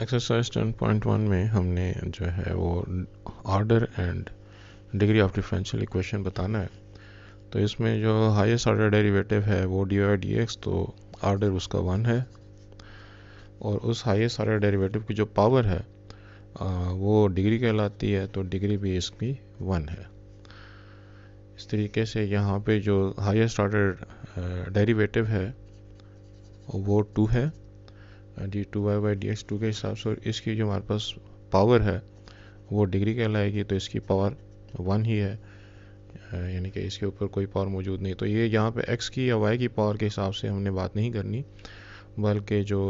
Exercise 10.1 में हमने जो है वो order and degree of differential equation बताना है। तो इसमें जो हाईएस्ट ऑर्डर डेरिवेटिव है वो डी वाई डी एक्स, तो ऑर्डर उसका 1 है और उस हाईएस्ट ऑर्डर डेरिवेटिव की जो पावर है वो डिग्री कहलाती है, तो डिग्री भी इसकी 1 है। इस तरीके से यहाँ पे जो हाईएस्ट ऑर्डर डेरिवेटिव है वो 2 है, D two Y by D x 2 के हिसाब से, और इसकी जो हमारे पास पावर है वो डिग्री कहलाएगी, तो इसकी पावर 1 ही है, यानी कि इसके ऊपर कोई पावर मौजूद नहीं। तो ये यहाँ पे x की या y की पावर के हिसाब से हमने बात नहीं करनी, बल्कि जो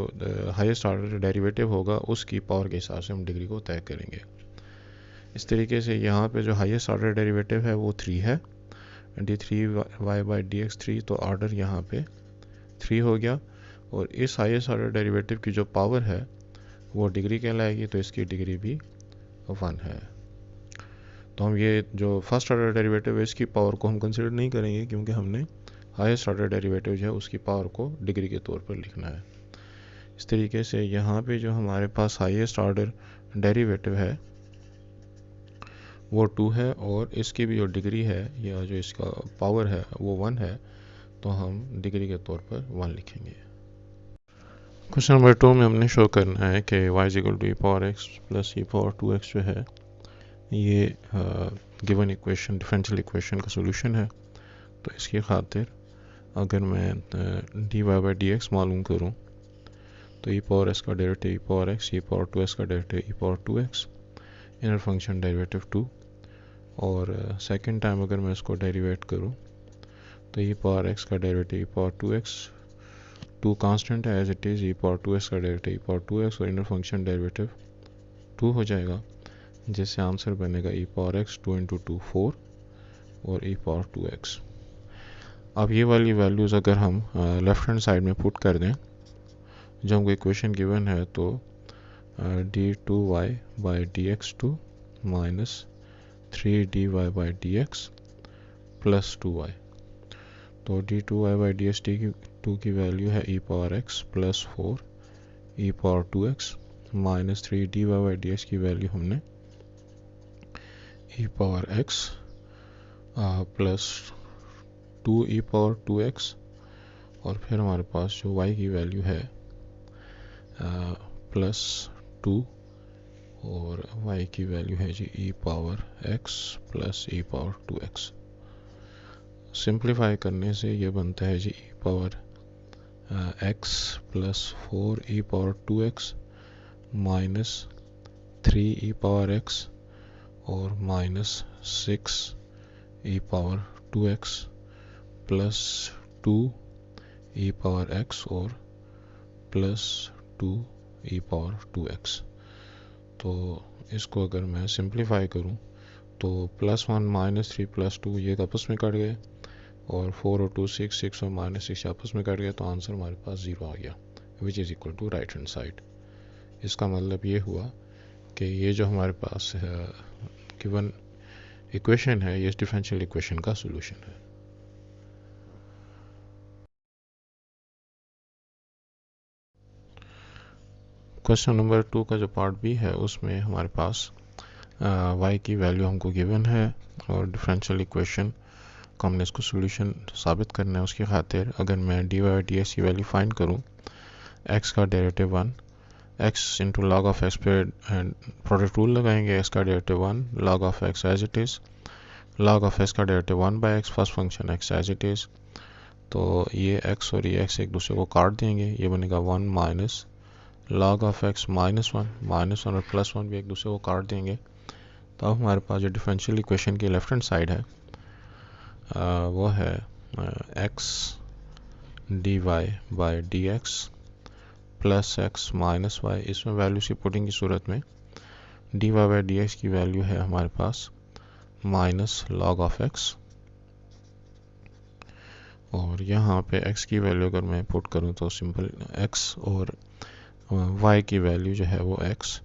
हाईएस्ट ऑर्डर डेरिवेटिव होगा उसकी पावर के हिसाब से हम डिग्री को तय करेंगे। इस तरीके से यहाँ पे जो हाईएस्ट ऑर्डर डेरिवेटिव है वो 3 है, D three Y by D X 3, तो ऑर्डर यहाँ पे 3 हो गया। और इस हाईएस्ट ऑर्डर डेरिवेटिव की जो पावर है वो डिग्री कहलाएगी, तो इसकी डिग्री भी 1 है। तो हम ये जो फर्स्ट ऑर्डर डेरिवेटिव है इसकी पावर को हम कंसिडर नहीं करेंगे, क्योंकि हमने हाईएस्ट ऑर्डर डेरिवेटिव जो है उसकी पावर को डिग्री के तौर पर लिखना है। इस तरीके से यहाँ पे जो हमारे पास हाईएस्ट ऑर्डर डेरिवेटिव है वो 2 है और इसकी भी जो डिग्री है या जो इसका पावर है वो 1 है, तो हम डिग्री के तौर पर 1 लिखेंगे। क्वेश्चन नंबर 2 में हमने शो करना है कि y is equal to e power x plus e power 2x जो है ये गिवन इक्वेशन डिफरेंशियल इक्वेशन का सोल्यूशन है। तो इसकी खातिर अगर मैं D Y by D x मालूम करूँ तो ई पावर एस का डेरिवेटिव ई power x, e power 2x का डेरिवेटिव ई power 2x, inner function derivative 2, और सेकेंड टाइम अगर मैं इसको डेरिवेट करूँ तो ई पावर एक्स का डेरिवेटिव ई पावर 2x, 2 कांस्टेंट है as it is, E power 2x का डेरिवेटिव ई पावर 2x और इनर फंक्शन डेरिवेटिव 2 हो जाएगा, जिससे आंसर बनेगा ई पावर एक्स 2 इंटू 2 4 और ई पावर 2x। अब ये वाली वैल्यूज़ अगर हम लेफ्ट हैंड साइड में पुट कर दें, जो हमको इक्वेशन गिवन है, तो d two Y by D x 2 minus 3 d Y by D x plus 2y, तो d two Y by D x d की 2 की वैल्यू है e power x plus 4 e power 2x minus 3 d Y by D x की value हमने e power x plus 2 e power 2x, और फिर हमारे पास जो y की वैल्यू है प्लस 2 और y की वैल्यू है जी ई power x plus e power 2x। Simplify करने से ये बनता है जी ई power x plus 4 e power 2x minus 3 e power x और माइनस 6 ई power 2x plus 2 e power x और प्लस 2 ई पावर 2x। तो इसको अगर मैं सिंप्लीफाई करूं तो प्लस 1 माइनस 3 प्लस 2 ये आपस में कट गए, और 4 और 2 6, 6 और माइनस 6 आपस में कट गए, तो आंसर हमारे पास 0 आ गया, which is equal to right hand side. इसका मतलब ये हुआ कि ये जो हमारे पास गिवन इक्वेशन है ये डिफरेंशियल इक्वेशन का सोल्यूशन है। क्वेश्चन नंबर 2 का जो पार्ट बी है उसमें हमारे पास y की वैल्यू हमको गिवन है और डिफरेंशियल इक्वेशन को हमने इसको सोल्यूशन साबित करना है। उसकी खातिर अगर मैं डी वाई डी एक्स की वैल्यू फाइंड करूँ, x का derivative 1, x into log of X पे प्रोडक्ट रूल लगाएंगे, x का derivative 1 log of x as it is, log of x का derivative 1 by X, first function x as it is, तो ये x और ये x एक दूसरे को काट देंगे, ये बनेगा 1 minus log of x minus 1 और प्लस 1 भी एक दूसरे को काट देंगे। तो अब हमारे पास जो डिफरेंशियल इक्वेशन की लेफ्ट हैंड साइड है वो है x D Y by D x plus X minus Y. इसमें वैल्यू की पुटिंग की सूरत में D Y by D x की वैल्यू है हमारे पास माइनस लॉग ऑफ एक्स, और यहाँ पे x की वैल्यू अगर मैं पुट करूँ तो सिंपल x और y की वैल्यू जो है वो x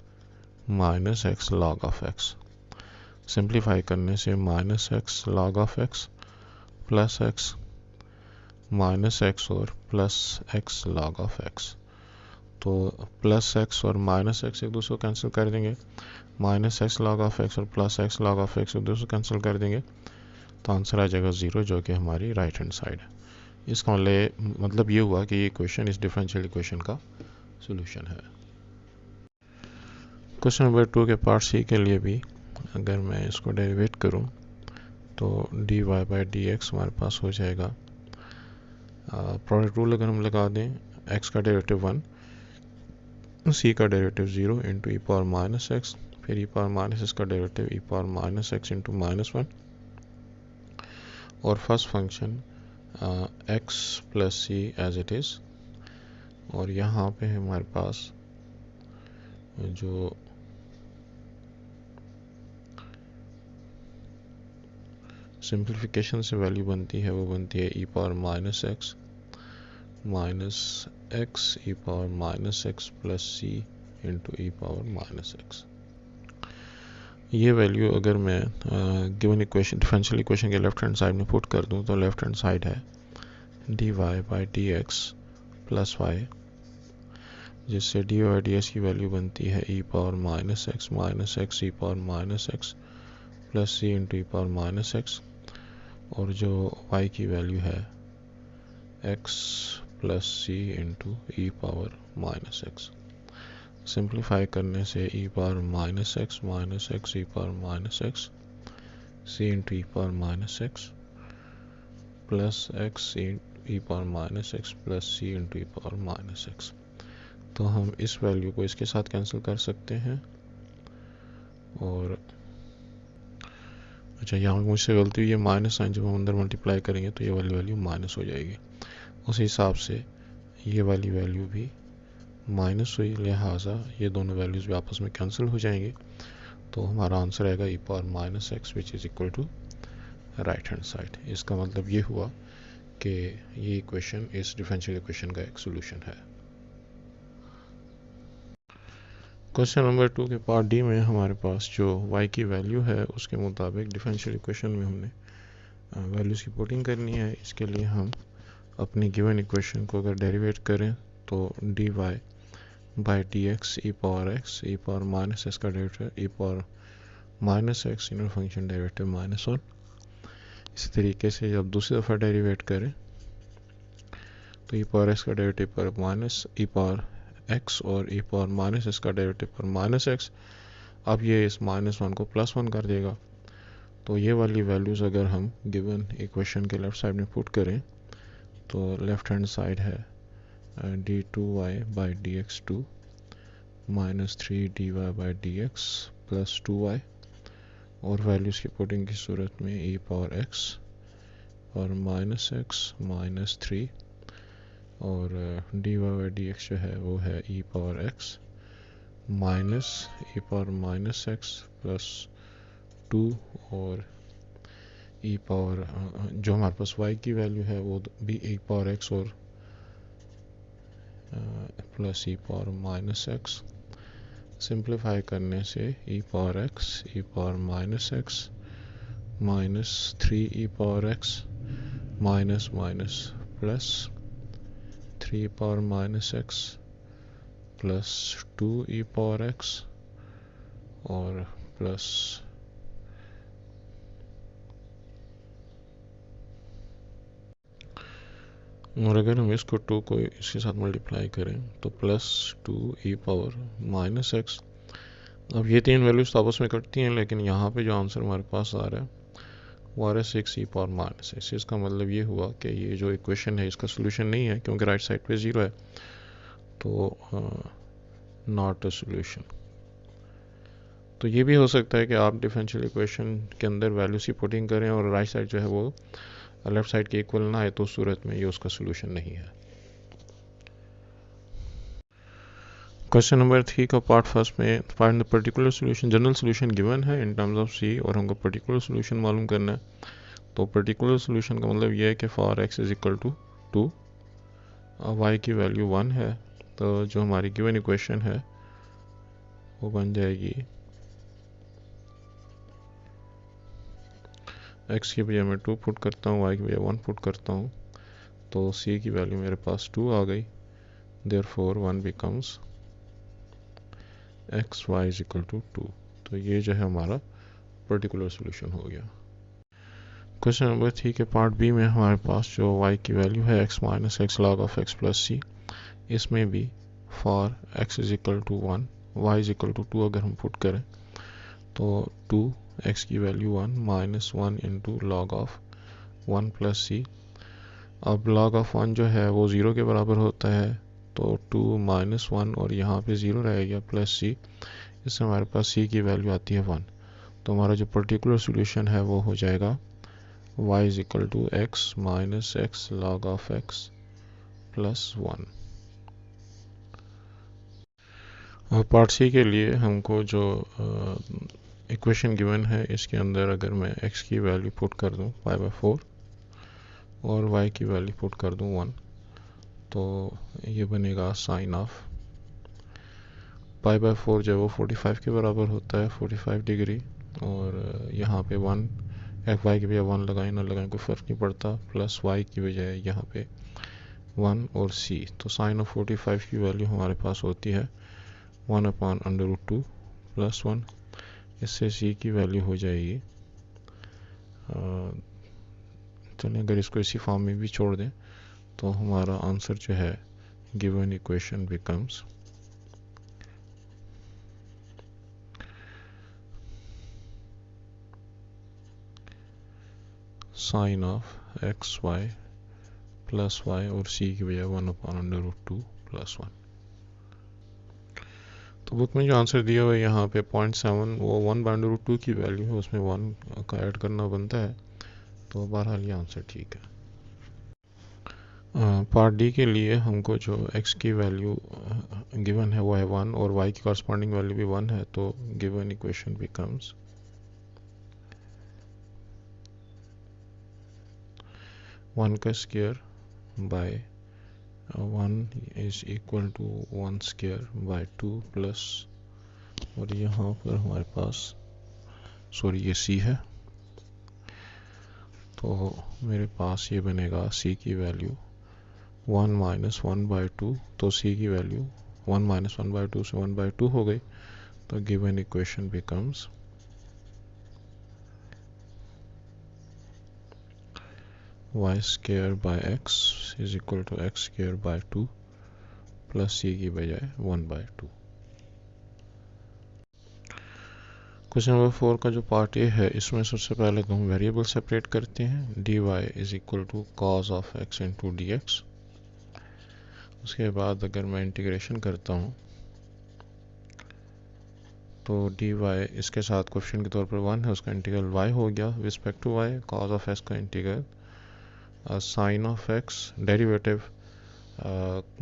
minus x log of x। Simplify करने से minus x log of x plus x minus x और plus x log of x, तो प्लस एक्स और माइनस एक्स एक दूसरे को कैंसिल कर देंगे, minus x log of x और plus x log of x एक दूसरे को कैंसिल कर देंगे, तो आंसर आ जाएगा 0, जो कि हमारी राइट हैंड साइड है। इसका मतलब ये हुआ कि ये इक्वेशन इस डिफरेंशियल इक्वेशन का सोल्यूशन है। क्वेश्चन नंबर 2 के पार्ट सी के लिए भी अगर मैं इसको डेरिवेट करूं तो dy बाई डी एक्स हमारे पास हो जाएगा, प्रोडक्ट रूल अगर हम लगा दें, x का डेरिवेटिव 1, c का derivative 0 into e power minus x, फिर ई पावर माइनस एक्स का डेरिवेटिव ई power minus x into minus 1, और first function x plus c as it is. और यहाँ पे हमारे पास जो सिंप्लीफिकेशन से वैल्यू बनती है वो बनती है e power minus x e power minus x plus c into e power minus x. ये वैल्यू अगर मैं गिवन इक्वेशन डिफरेंशियल इक्वेशन के लेफ्ट हैंड साइड में पुट कर दूं तो लेफ्ट हैंड साइड है d Y by D x plus y, जिससे डी वाई डी एक्स की वैल्यू बनती है e power minus x e power minus x plus c into e power minus x, और जो y की value है x plus c into e power minus x. Simplify करने से e power minus x e power minus x c into e power minus x plus x e power minus x plus c into e power minus x. तो हम इस value को इसके साथ cancel कर सकते हैं, और अच्छा यहाँ मुझसे गलती हुई है, माइनस साइन जब हम अंदर मल्टीप्लाई करेंगे तो ये वाली वैल्यू माइनस हो जाएगी, उस हिसाब से ये वाली वैल्यू भी माइनस हुई, लिहाजा ये दोनों वैल्यूज़ भी आपस में कैंसिल हो जाएंगे, तो हमारा आंसर आएगा e power minus x which is equal to right hand side. इसका मतलब ये हुआ कि ये इक्वेशन इस डिफरेंशियल इक्वेशन का एक सोल्यूशन है। क्वेश्चन नंबर 2 के पार्ट डी में हमारे पास जो y की वैल्यू है उसके मुताबिक डिफरेंशियल इक्वेशन में हमने वैल्यूज़ की पुटिंग करनी है। इसके लिए हम अपनी गिवन इक्वेशन को अगर डेरिवेट करें तो dy by D x e power minus x का डेरिवेटिव ई power minus x inner function derivative minus 1। इसी तरीके से जब दूसरी दफ़ा डेरिवेट करें तो ई पावर एक्स का डेरिवेटिव पर माइनस ई पावर एक्स और ई पावर माइनस एक्स का डेरिवेटिव पर माइनस एक्स। अब ये इस माइनस 1 को प्लस 1 कर देगा, तो ये वाली वैल्यूज़ अगर हम गिवन इक्वेशन के लेफ्ट साइड में पुट करें तो लेफ्ट हैंड साइड है D two Y by D x two minus 3 d Y by D x plus 2y, और वैल्यूज़ की पुटिंग की सूरत में ई पावर एक्स और माइनस एक्स माइनस 3, और d Y by D x जो है वो है e power x minus e power minus x plus 2, और ई पावर जो हमारे पास y की वैल्यू है वो भी ई पावर एक्स और plus e power minus x. Simplify करने से e power x e power minus x minus 3 e power x minus minus plus 3 power minus x plus 2 e power x और plus और अगर हम इसको 2 को इसके साथ मल्टीप्लाई करें तो plus 2 e power minus x. अब ये तीन वैल्यूज तो आपस में कटती हैं, लेकिन यहाँ पे जो आंसर हमारे पास आ रहा है वो आ रहा है 6 ई पावर माइनस एक्स। इसका मतलब ये हुआ कि ये जो इक्वेशन है इसका सोल्यूशन नहीं है, क्योंकि राइट साइड पे 0 है, तो नॉट अ सोल्यूशन। तो ये भी हो सकता है कि आप डिफरेंशियल इक्वेशन के अंदर वैल्यूज की पुटिंग करें और राइट साइड जो है वो लेफ्ट साइड के इक्वल ना है, तो उस सूरत में ये उसका सोल्यूशन नहीं है। क्वेश्चन नंबर 3 का पार्ट फर्स्ट में find the particular solution, general solution given है इन टर्म्स ऑफ सी और हमको पर्टिकुलर सोल्यूशन मालूम करना है। तो पर्टिकुलर सोल्यूशन का मतलब ये है कि for x is equal to 2, y की वैल्यू 1 है, तो जो हमारी गिवन इक्वेशन है वो बन जाएगी x की बजाय मैं 2 पुट करता हूँ, y की बजाय 1 पुट करता हूँ, तो c की वैल्यू मेरे पास 2 आ गई, therefore 1 becomes x y is equal to 2। तो ये जो है हमारा पर्टिकुलर सोल्यूशन हो गया। क्वेश्चन नंबर 3 के पार्ट बी में हमारे पास जो y की वैल्यू है x minus x log of x plus c, इसमें भी for x is equal to 1 y is equal to 2 अगर हम पुट करें तो 2 x की value 1 minus 1 into log of 1 plus c. अब log ऑफ 1 जो है वो 0 के बराबर होता है, तो 2 माइनस 1 और यहाँ पे 0 रहेगा प्लस सी, इससे हमारे पास c की वैल्यू आती है 1। तो हमारा जो पर्टिकुलर सोल्यूशन है वो हो जाएगा y is equal to x minus x log of x plus 1। और पार्ट सी के लिए हमको जो इक्वेशन गिवन है इसके अंदर अगर मैं x की वैल्यू पुट कर दूं π/4 और y की वैल्यू पुट कर दूं 1, तो ये बनेगा साइन ऑफ π/4 जो है वो 45 के बराबर होता है, 45 डिग्री। और यहाँ पे 1 एफ वाई की बजाय 1 लगाएं ना लगाएं कोई फ़र्क नहीं पड़ता, प्लस y की बजाय यहाँ पे 1 और c। तो साइन ऑफ 45 की वैल्यू हमारे पास होती है 1/√2 प्लस 1। इससे c की वैल्यू हो जाएगी, चलिए अगर इसको इसी फॉर्म में भी छोड़ दें तो हमारा आंसर जो है given equation becomes sine of x y plus y और c की बजाय 1/√2 प्लस 1। तो बुक में जो आंसर दिया हुआ है यहाँ पे 0.7 वो 1/√2 की वैल्यू है, उसमें 1 का ऐड करना बनता है, तो बहरहाल ये आंसर ठीक है। पार्ट डी के लिए हमको जो x की वैल्यू गिवन है वो है 1 और y की कॉरस्पॉन्डिंग वैल्यू भी 1 है, तो गिवन इक्वेशन बिकम्स 1 का square by 1 is equal to 1 square by 2 plus, और यहाँ पर हमारे पास सॉरी ये c है, तो मेरे पास ये बनेगा c की वैल्यू 1 माइनस 1/2, तो c की वैल्यू 1 माइनस 1/2 से 1/2 हो गई। तो given equation becomes y square by x is equal to x square by 2 plus c की बजाय 1/2। क्वेश्चन नंबर 4 का जो पार्ट ए है इसमें सबसे पहले तो हम वेरिएबल सेपरेट करते हैं, dy is equal to cos of x into d x. उसके बाद अगर मैं इंटीग्रेशन करता हूँ तो dy इसके साथ क्वेश्चन के तौर पर 1 है, उसका इंटीग्रल y हो गया respect to y, cos of x का integral sine of x derivative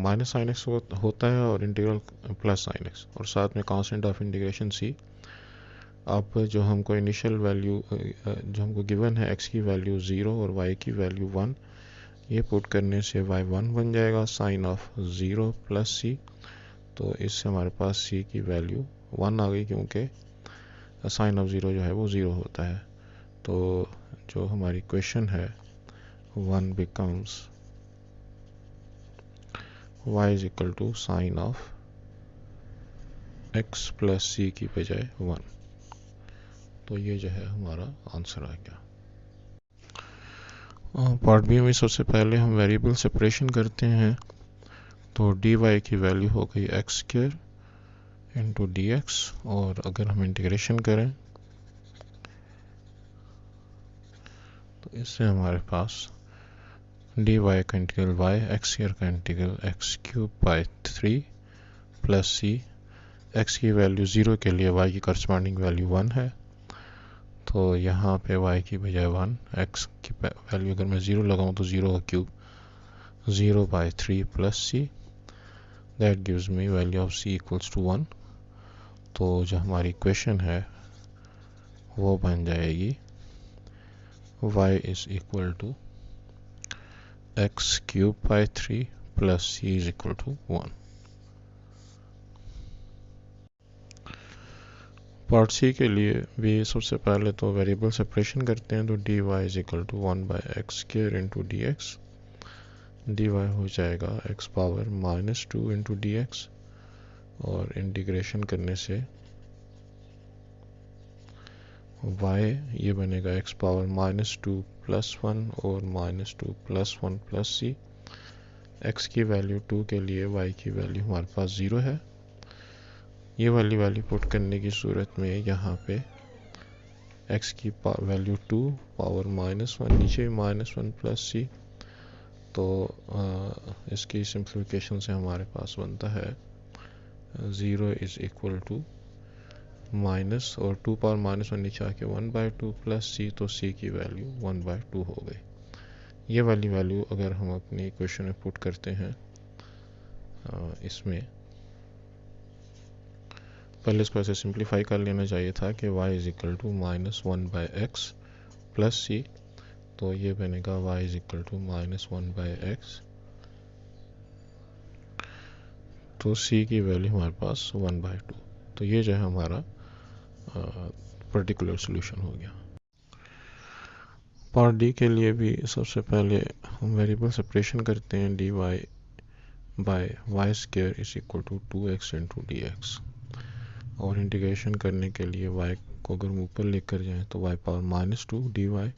minus sine x होता है और इंटीग्रल प्लस साइन एक्स, और साथ में कांस्टेंट ऑफ इंटीग्रेशन c। अब जो हमको इनिशियल वैल्यू जो हमको गिवन है x की वैल्यू 0 और y की वैल्यू 1, ये पुट करने से y 1 बन जाएगा साइन ऑफ 0 प्लस c। तो इससे हमारे पास c की वैल्यू 1 आ गई, क्योंकि साइन ऑफ 0 जो है वो 0 होता है। तो जो हमारी क्वेश्चन है 1 becomes y is equal to sine of x plus c की बजाय 1। तो ये जो है हमारा आंसर आ गया। पार्ट बी में सबसे पहले हम वेरिएबल सेपरेशन करते हैं, तो dy की वैल्यू हो गई x square into d x, और अगर हम इंटीग्रेशन करें तो इससे हमारे पास dy का इंटीग्रल y, एक्स स्क्वायर का integral x cube by 3 plus c। x की वैल्यू 0 के लिए y की करस्पॉन्डिंग वैल्यू 1 है, तो यहाँ पे y की बजाय 1, x की वैल्यू अगर मैं 0 लगाऊँ तो 0 का cube 0/3 plus c, that gives me value of c equals to 1। तो जो हमारी इक्वेशन है वो बन जाएगी y is equal to x cube by 3 plus c is equal to 1। Part C के लिए भी सबसे पहले तो वेरिएबल सेपरेशन करते हैं, तो dy is equal to 1 by x square into d x. dy हो जाएगा x power -2 into d x, और इंटीग्रेशन करने से y ये बनेगा x पावर -2 + 1 और -2 + 1 + c। x की वैल्यू 2 के लिए y की वैल्यू हमारे पास 0 है। ये वाली वैल्यू पुट करने की सूरत में यहाँ पे x की वैल्यू 2 पावर -1, नीचे भी -1 + c, तो इसकी सिंप्लीफिकेशन से हमारे पास बनता है 0 इज़ इक्वल टू माइनस, और 2 पावर -1 नीचे आके 1/2 + c, तो c की वैल्यू 1/2 हो गई। ये वाली वैल्यू अगर हम अपनी इक्वेशन में पुट करते हैं, इसमें पहले इसको ऐसे सिंप्लीफाई कर लेना चाहिए था कि y is equal to -1/x + c, तो ये बनेगा y is equal to -1/x, तो c की वैल्यू हमारे पास 1/2। तो ये जो है हमारा पर्टिकुलर सॉल्यूशन हो गया। पार्ट डी के लिए भी सबसे पहले हम वेरिएबल सेपरेशन करते हैं, dy by y² is equal to 2x into d x, और इंटीग्रेशन करने के लिए y को अगर हम ऊपर लेकर जाएं तो y power -2 dy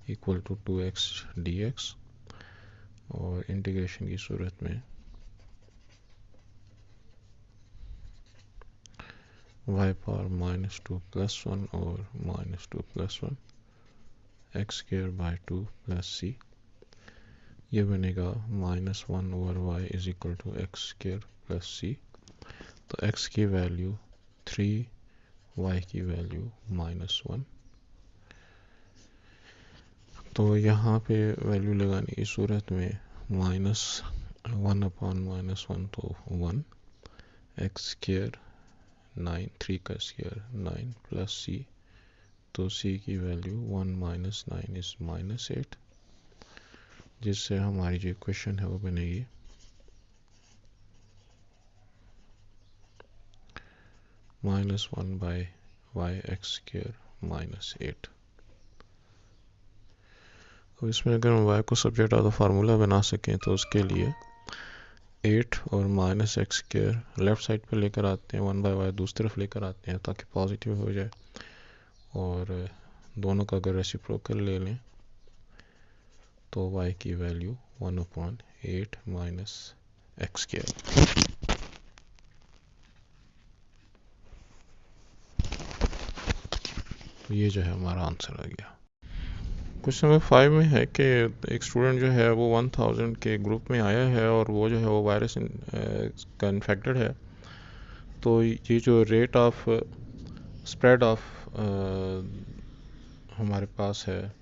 equal to 2x dx, और इंटीग्रेशन की सूरत में y पावर -2 + 1 और -2 + 1 x² बाय 2 + c, ये बनेगा -1 over y is equal to x² + c, तो x की वैल्यू 3, y की वैल्यू -1। तो यहाँ पे वैल्यू लगाने की सूरत में -1/-1 तो 1, x² 9, 3 का स्क्वायर 9 + c, तो c की वैल्यू 1 - 9 इज -8, जिससे हमारी जो इक्वेशन है वो बनेगी -1/y x² -8। तो इसमें अगर हम y को सब्जेक्ट ऑफ द फार्मूला बना सकें तो उसके लिए 8 और -x² लेफ्ट साइड पर लेकर आते हैं, 1/y दूसरी तरफ लेकर आते हैं ताकि पॉजिटिव हो जाए, और दोनों का अगर रेसिप्रोकल ले लें तो y की वैल्यू 1/8 -x²। तो ये जो है हमारा आंसर आ गया। क्वेश्चन नंबर 5 में है कि एक स्टूडेंट जो है वो 1000 के ग्रुप में आया है और वो जो है वो वायरस का इन्फेक्टेड है, तो ये जो रेट ऑफ स्प्रेड ऑफ हमारे पास है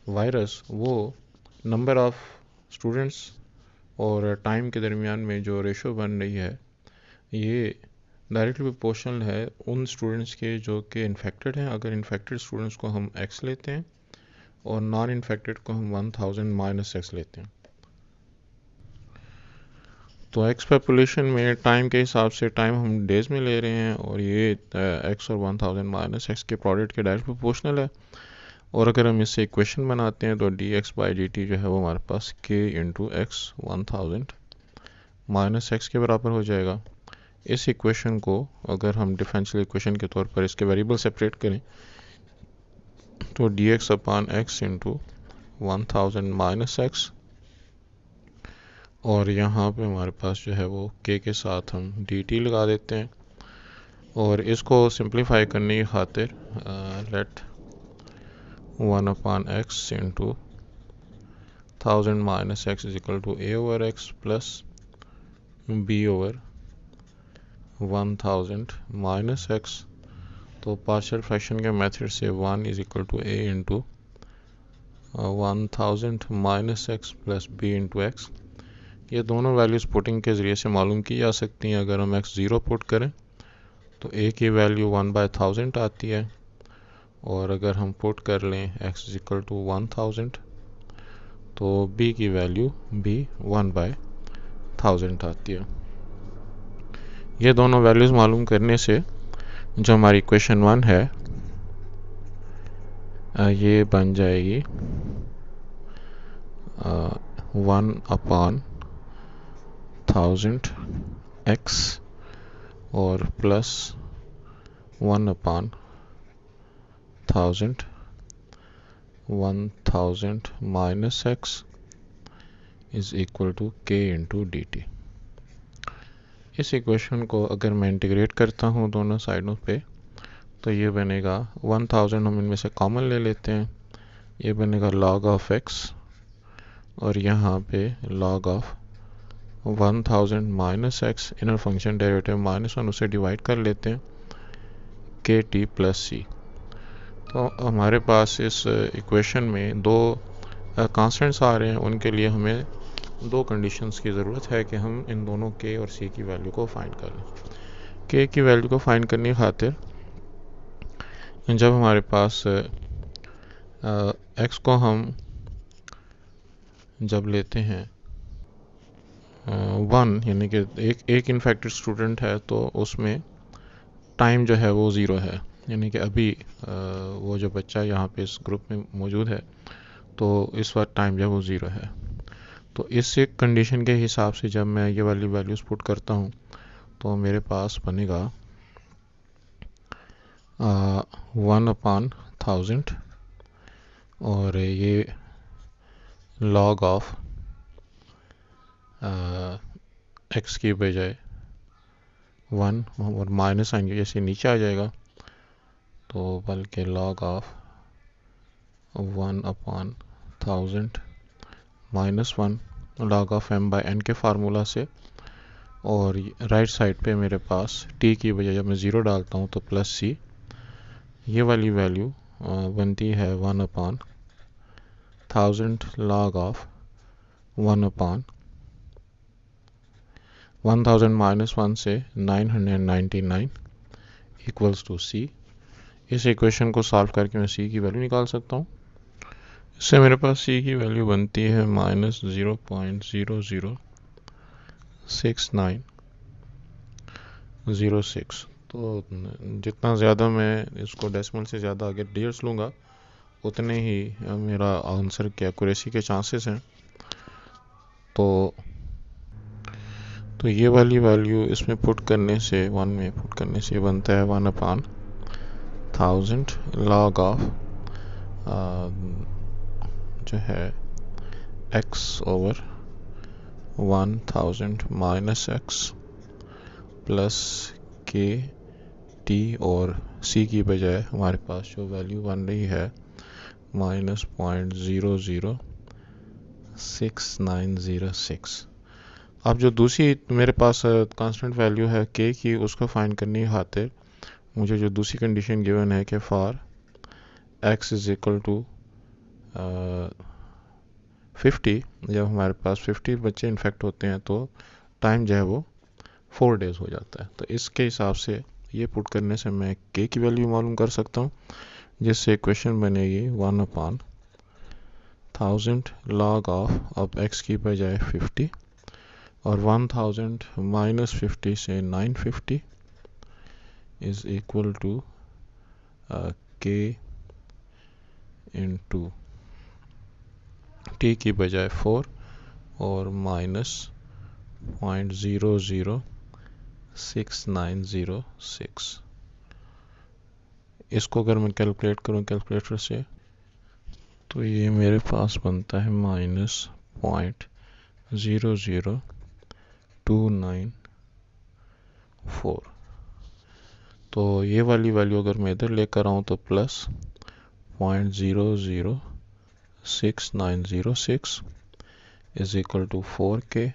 वायरस, वो नंबर ऑफ स्टूडेंट्स और टाइम के दरमियान में जो रेशो बन रही है, ये डायरेक्टली प्रोपोर्शनल है उन स्टूडेंट्स के जो कि इन्फेक्टेड हैं। अगर इन्फेक्टेड स्टूडेंट्स को हम x लेते हैं और नॉन इन्फेक्टेड को हम 1000 - x लेते हैं, तो x पॉपुलेशन में टाइम के हिसाब से टाइम हम डेज में ले रहे हैं, और ये x और 1000 - x के प्रोडक्ट के डायरेक्ट प्रोपोर्शनल है। और अगर हम इससे इक्वेशन बनाते हैं तो dx/dt जो है वो हमारे पास k इंटू x 1000 - x के बराबर हो जाएगा। इस इक्वेशन को अगर हम डिफरेंशियल इक्वेशन के तौर पर इसके वेरिएबल सेपरेट करें तो dx/x इंटू 1000 - x, और यहाँ पे हमारे पास जो है वो k के साथ हम dt लगा देते हैं, और इसको सिंप्लीफाई करने की खातिर let 1/x into 1000 - x is equal to a/x plus b/1000 - x, तो पार्शियल फ्रैक्शन के मेथड से 1 is equal to a into 1000 - x plus b into x, ये दोनों वैल्यूज़ पुटिंग के ज़रिए से मालूम की जा सकती हैं। अगर हम x 0 पुट करें तो a की वैल्यू 1/1000 आती है, और अगर हम पुट कर लें x इज इक्वल टू 1000 तो b की वैल्यू भी 1/1000 आती है। ये दोनों वैल्यूज़ मालूम करने से जो हमारी इक्वेशन 1 है ये बन जाएगी 1/1000 x और plus 1/1000 1000 minus x is equal to k into d t. इस इक्वेशन को अगर मैं इंटीग्रेट करता हूँ दोनों साइडों पे तो ये बनेगा 1000 हम इनमें से कॉमन ले लेते हैं, ये बनेगा log ऑफ x और यहाँ पे log of 1000 minus x, inner function derivative -1 उसे डिवाइड कर लेते हैं के टी प्लस सी। तो हमारे पास इस इक्वेशन में दो कांस्टेंट्स आ रहे हैं, उनके लिए हमें दो कंडीशंस की ज़रूरत है कि हम इन दोनों के और सी की वैल्यू को फाइंड कर लें। के की वैल्यू को फाइंड करने की खातिर जब हमारे पास एक्स को हम जब लेते हैं 1 यानी कि एक इन्फेक्टेड स्टूडेंट है तो उसमें टाइम जो है वो 0 है, यानी कि अभी वो जो बच्चा यहाँ पे इस ग्रुप में मौजूद है तो इस वक्त टाइम जो है वो 0 है। तो इस एक कंडीशन के हिसाब से जब मैं ये वाली वैल्यूज़ पुट करता हूँ तो मेरे पास बनेगा 1/1000 और ये log ऑफ x की बजाय 1 और माइनस आएंगे जैसे नीचे आ जाएगा तो बल्कि log of 1/1000 -1 log of m by n के फार्मूला से, और राइट साइड पे मेरे पास t की बजाय जब मैं 0 डालता हूँ तो प्लस c, ये वाली वैल्यू बनती है 1/1000 log ऑफ 1/1000 -1 से 999 इक्वल्स टू c। इस इक्वेशन को सॉल्व करके मैं c की वैल्यू निकाल सकता हूँ। इससे मेरे पास c की वैल्यू बनती है -0.006906। तो जितना ज़्यादा मैं इसको डेसिमल से ज़्यादा आगे डिजिट्स लूँगा उतने ही मेरा आंसर की एक्यूरेसी के चांसेस हैं। तो ये वाली वैल्यू इसमें पुट करने से 1 में पुट करने से बनता है 1/1000 log ऑफ जो है x over 1000 minus x plus के टी, और c की बजाय हमारे पास जो वैल्यू बन रही है -0.006906। अब जो दूसरी मेरे पास कांस्टेंट वैल्यू है k की, उसको फाइंड करने की खातिर मुझे जो दूसरी कंडीशन गिवन है कि for x is equal to 50, जब हमारे पास 50 बच्चे इन्फेक्ट होते हैं तो टाइम जो है वो 4 डेज हो जाता है। तो इसके हिसाब से ये पुट करने से मैं k की वैल्यू मालूम कर सकता हूँ, जिससे इक्वेशन बनेगी 1/1000 log ऑफ, अब x की बजाय 50 और 1000 माइनस 50 से 950 is equal to k into t की बजाय 4 और माइनस .006906। इसको अगर मैं कैलकुलेट करूं कैलकुलेटर से तो ये मेरे पास बनता है -.00294। तो ये वाली वैल्यू अगर मैं इधर लेकर आऊँ तो plus .006906 is equal to 4k।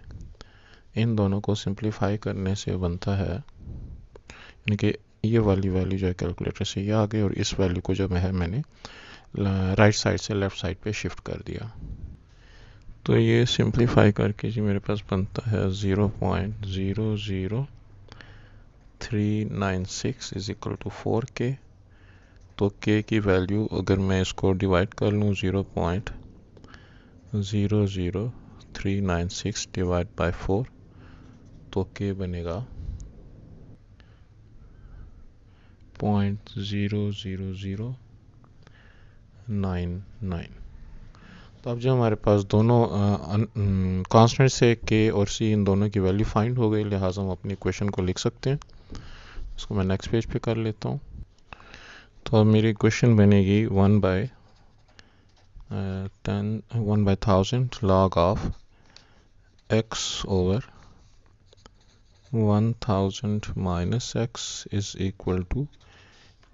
इन दोनों को सिंप्लीफाई करने से बनता है, यानी कि ये वाली वैल्यू जो है कैलकुलेटर से ये आ गई और इस वैल्यू को जो है मैंने राइट साइड से लेफ़्ट साइड पे शिफ्ट कर दिया। तो ये सिंप्लीफाई करके जी मेरे पास बनता है 0.00396 इज इक्वल टू 4k। तो k की वैल्यू अगर मैं इसको डिवाइड कर लूँ 0.00396 डिवाइड बाय 4 तो k बनेगा 0.00099। तो अब जो हमारे पास दोनों कांस्टेंट से के और सी इन दोनों की वैल्यू फाइंड हो गई, लिहाजा हम अपनी इक्वेशन को लिख सकते हैं। इसको मैं नेक्स्ट पेज पे कर लेता हूँ। तो अब मेरी इक्वेशन बनेगी 1/1000 log of x over 1000 minus x is equal to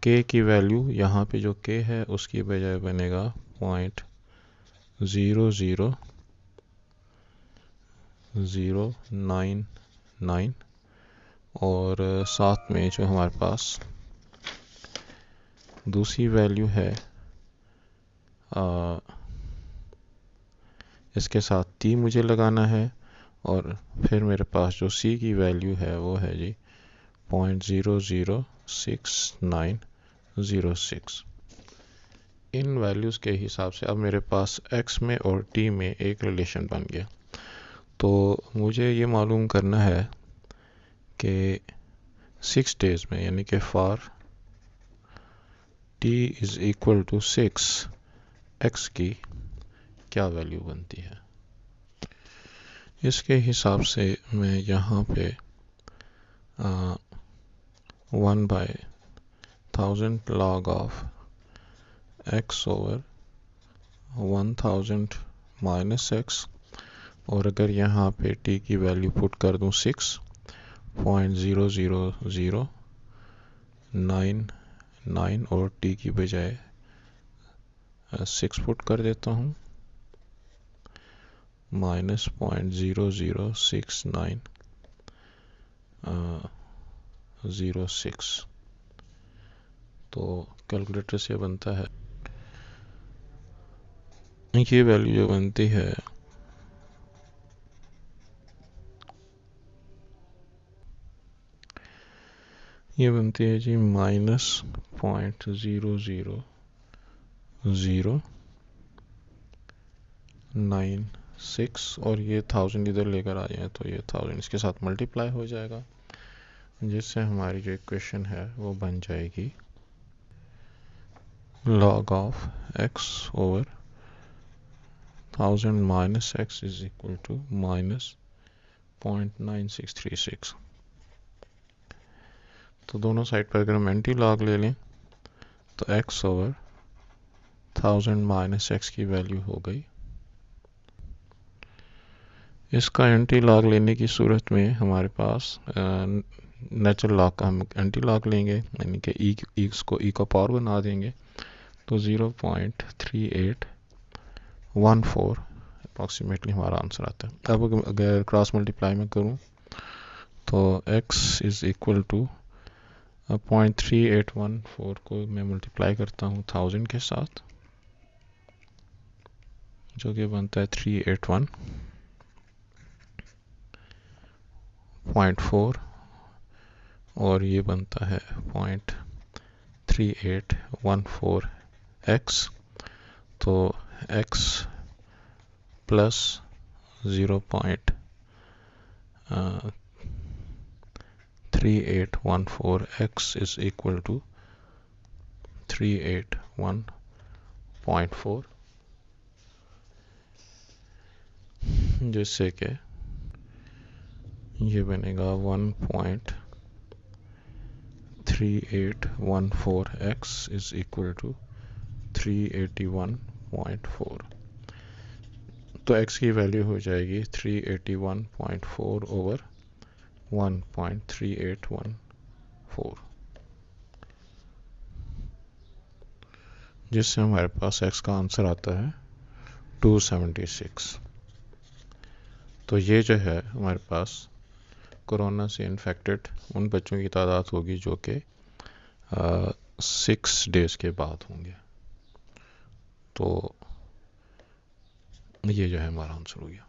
k की वैल्यू, यहाँ पे जो k है उसकी बजाय बनेगा 0.00099 और साथ में जो हमारे पास दूसरी वैल्यू है इसके साथ t मुझे लगाना है, और फिर मेरे पास जो c की वैल्यू है वो है जी 0.006906। इन वैल्यूज़ के हिसाब से अब मेरे पास x में और t में एक रिलेशन बन गया। तो मुझे ये मालूम करना है कि 6 डेज़ में, यानी कि for t is equal to 6 x की क्या वैल्यू बनती है। इसके हिसाब से मैं यहाँ पे 1/1000 log of x over 1000 minus x, और अगर यहाँ पे t की वैल्यू पुट कर दूँ 6.00099 और t की बजाय 6 पुट कर देता हूँ, -0.06906। तो कैलकुलेटर से बनता है, ये वैल्यू जो बनती है ये बनती है जी -0.00096, और ये 1000 इधर लेकर आ जाए तो ये 1000 इसके साथ मल्टीप्लाई हो जाएगा, जिससे हमारी जो इक्वेशन है वो बन जाएगी log of x over 1000 minus x is equal to -0.9636। तो दोनों साइड पर अगर हम एंटी लॉग ले लें तो x ओवर 1000 माइनस x की वैल्यू हो गई। इसका एंटी लॉग लेने की सूरत में हमारे पास नेचुरल लॉग का हम एंटी लॉग लेंगे, यानी कि इसको e को पावर बना देंगे, तो 0.3814 अप्रॉक्सीमेटली हमारा आंसर आता है। अब अगर क्रॉस मल्टीप्लाई में करूं तो x इज इक्वल टू 0.3814 को मैं मल्टीप्लाई करता हूँ 1000 के साथ, जो कि बनता है 381.4, और ये बनता है 0.3814x। तो x plus 0.3814x is equal to 381.4, जिससे कि ये बनेगा 1.3814x इज इक्वल टू 381.4। तो x की वैल्यू हो जाएगी 381.4 ओवर 1.3814, जिससे हमारे पास x का आंसर आता है 276। तो ये जो है हमारे पास कोरोना से इन्फेक्टेड उन बच्चों की तादाद होगी जो कि 6 डेज के बाद होंगे। तो ये जो है हमारा आंसर हो गया।